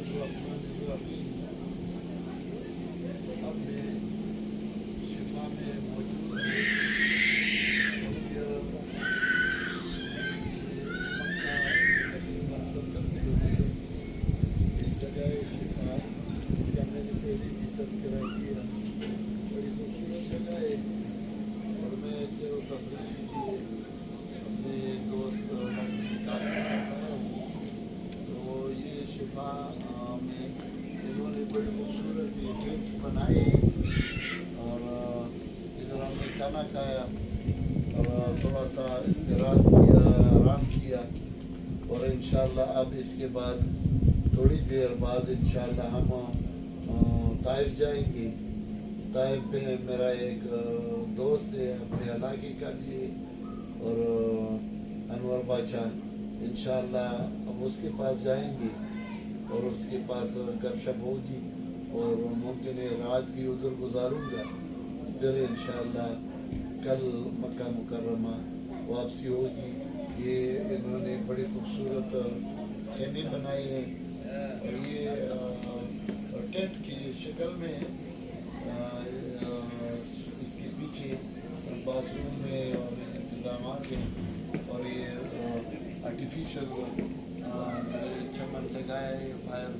الرحمن الرحیم اپنے شفا میں موجود ہے سعودی عرب مکہ سے تقریباً 70 کلومیٹر ایک جگہ شفا، اس کا میں نے پہلے بھی تذکرہ کیا. بڑی خوبصورت جگہ ہے اور میں سیر و تفریح کے لیے اپنے دوست آیا ہوں. تو یہ شفا میں انہوں نے بڑی خوبصورت یہ ٹینٹ بنائے اور ادھر ہم نے کھانا کھایا اور تھوڑا سا استراحت کیا، آرام کیا. اور انشاءاللہ اب اس کے بعد تھوڑی دیر بعد انشاءاللہ ہم طائف جائیں گے. طائف میں میرا ایک دوست ہے اپنے علاقے کا بھی ہے اور انور باچا، انشاءاللہ اب اس کے پاس جائیں گے اور اس کے پاس گپ شپ ہوگی اور ممکن ہے رات بھی ادھر گزاروں گا. پھر انشاءاللہ کل مکہ مکرمہ واپسی ہوگی. یہ انہوں نے بڑی خوبصورت خیمے بنائے ہیں اور یہ ٹینٹ کی شکل میں اس کے پیچھے باتھ روم میں اور انتظامات ہیں اور یہ آرٹیفیشل چمن لگایا ہے باہر